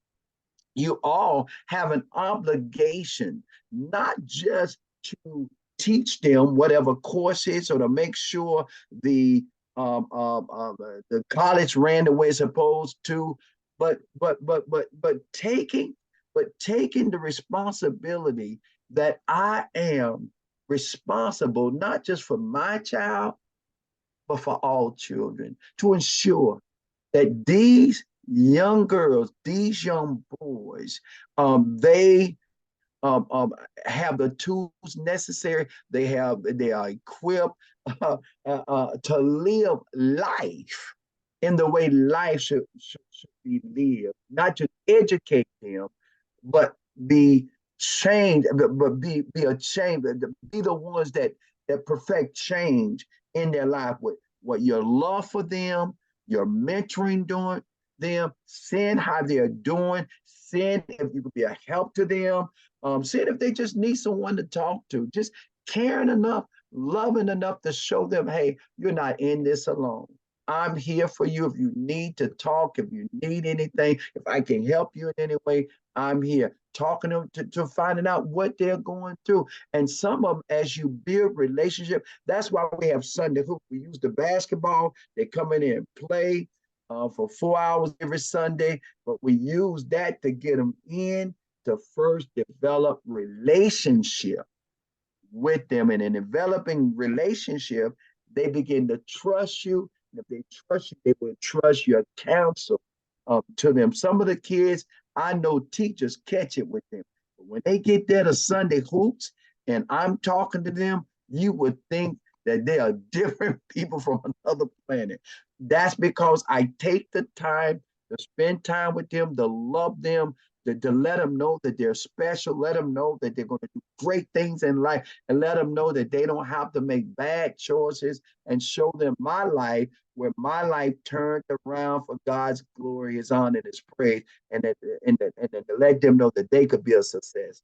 you all have an obligation not just to teach them whatever courses or to make sure the the college ran the way it's supposed to, but taking the responsibility that I am responsible not just for my child but for all children to ensure that these young girls, these young boys, they have the tools necessary. They are equipped to live life in the way life should be lived. Not just educate them, but be changed, but be a change, be the ones that perfect change in their life with what your love for them, your mentoring doing them, seeing how they're doing, seeing if you could be a help to them, seeing if they just need someone to talk to, just caring enough, loving enough to show them, hey, you're not in this alone. I'm here for you if you need to talk, if you need anything, if I can help you in any way, I'm here. Talking to finding out what they're going through. And some of them, as you build relationship, that's why we have Sunday hoop. We use the basketball. They come in and play for 4 hours every Sunday, but we use that to get them in to first develop relationship with them. And in developing relationship, they begin to trust you. And if they trust you, they will trust your counsel to them. Some of the kids, I know teachers catch it with them. But when they get there to Sunday hoops and I'm talking to them, you would think that they are different people from another planet. That's because I take the time to spend time with them, to love them, to let them know that they're special, let them know that they're going to do great things in life, and let them know that they don't have to make bad choices, and show them my life where my life turned around for God's glory, His honor, His praise, and to let them know that they could be a success.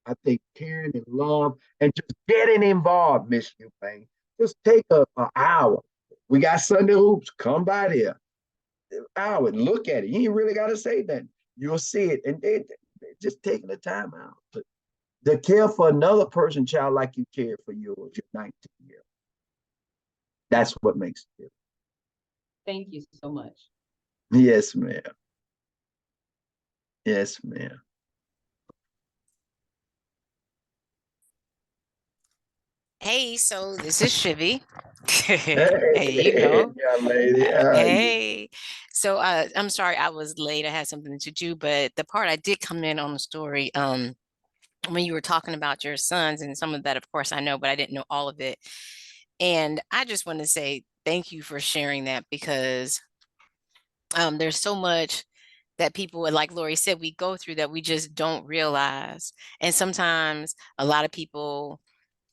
I think caring and love and just getting involved, Miss Eubank. Just take an hour. We got Sunday hoops. Come by there. Hour. Look at it. You ain't really got to say that. You'll see it. And they just taking the time out to care for another person's child like you cared for yours. You're 19 years. That's what makes it. Thank you so much. Yes, ma'am. Yes, ma'am. Hey, so this is Shivy. Hey, Hey, you know. young lady. How are you? Hey. So I'm sorry I was late. I had something to do, but the part I did come in on the story, when you were talking about your sons and some of that, of course, I know, but I didn't know all of it. And I just want to say thank you for sharing that because there's so much that people, like Lori said, we go through that we just don't realize. And sometimes a lot of people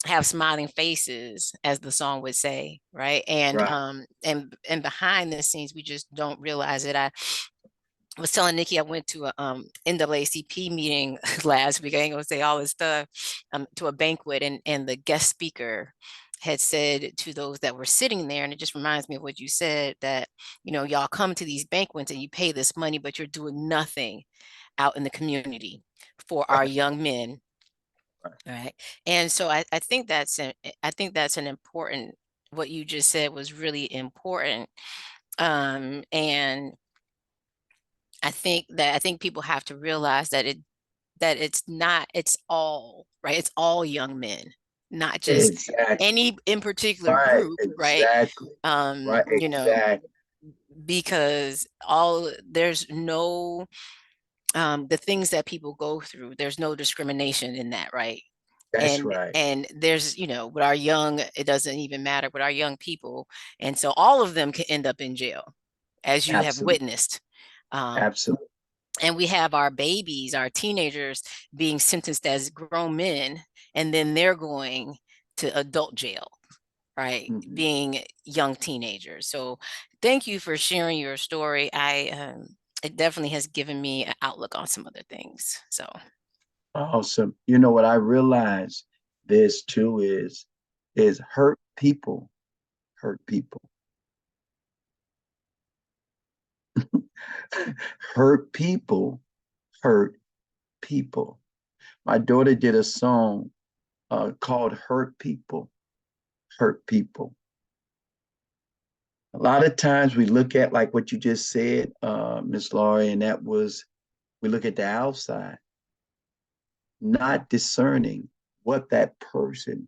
have smiling faces, as the song would say, right? And Right. and behind the scenes, we just don't realize it. I was telling Nikki I went to a NAACP meeting last week. I ain't gonna say all this stuff, to a banquet, and the guest speaker had said to those that were sitting there, and it just reminds me of what you said, that y'all come to these banquets and you pay this money, but you're doing nothing out in the community for our Right. young men. Right. Right. And so I think I think that's an important, what you just said was really important. And I think people have to realize that it's not, it's all right. It's all young men, not just Exactly. any in particular Right. group, right? Exactly. Right. You know, Exactly. because there's no the things that people go through, there's no discrimination in that, right? That's right. And there's, with our young, it doesn't even matter, with our young people. And so all of them can end up in jail, as you have Absolutely. witnessed. Um, Absolutely. and we have our babies, our teenagers being sentenced as grown men, and then they're going to adult jail, right? Mhm. Being young teenagers. So thank you for sharing your story. It definitely has given me an outlook on some other things. So Awesome. You know what I realize this too is hurt people hurt people. Hurt people hurt people. My daughter did a song called Hurt People, Hurt People. A lot of times we look at like what you just said, Miss Laurie, and that was we look at the outside, not discerning what that person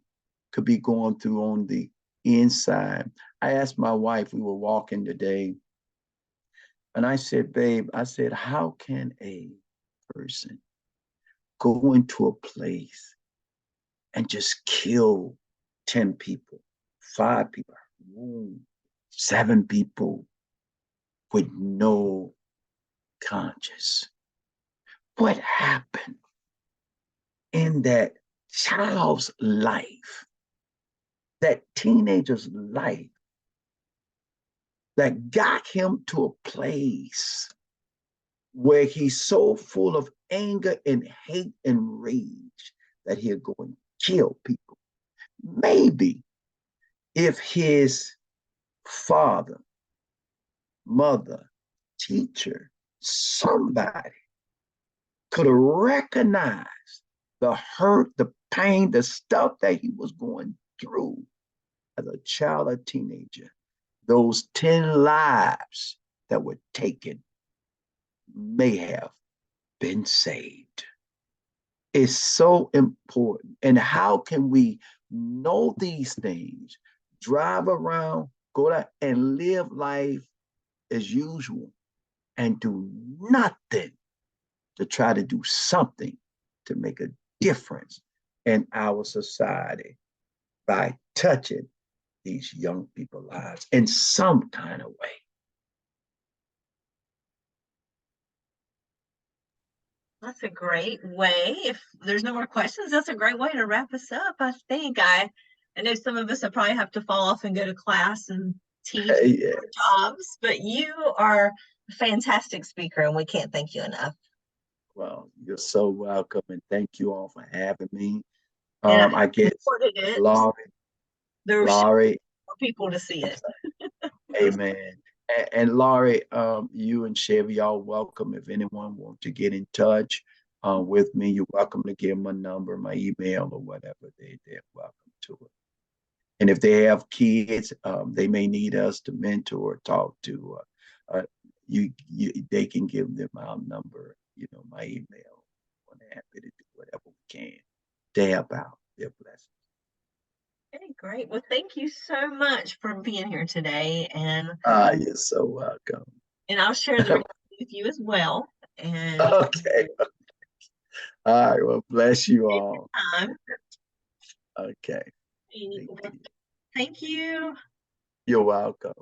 could be going through on the inside. I asked my wife, we were walking today, and I said, babe, I said, how can a person go into a place and just kill 10 people, 5 people, 7 people with no conscience? What happened in that child's life, that teenager's life, that got him to a place where he's so full of anger and hate and rage that he'll go and kill people? Maybe if his father, mother, teacher, somebody could have recognized the hurt, the pain, the stuff that he was going through as a child or teenager, those 10 lives that were taken may have been saved. It's so important. And how can we know these things, drive around, go out and live life as usual and do nothing to try to do something to make a difference in our society by touching these young people's lives in some kind of way? That's a great way. If there's no more questions, that's a great way to wrap us up. I think I know some of us will probably have to fall off and go to class and teach Yeah. jobs, but you are a fantastic speaker, and we can't thank you enough. Well, you're so welcome, and thank you all for having me. And I I guess recorded it. Laurie, There were Laurie, more people to see it. amen. And Laurie, you and Chevy, y'all welcome. If anyone wants to get in touch with me, you're welcome to give my number, my email, or whatever. They're welcome to it. And if they have kids, they may need us to mentor or talk to. They can give them our number, my email. We're happy to do whatever we can to help out. They're blessed. Okay, great. Well, thank you so much for being here today, and You're so welcome. I'll share the recording with you as well. And Okay. All right. Well, bless you all. time. Okay. Thank you. You're welcome.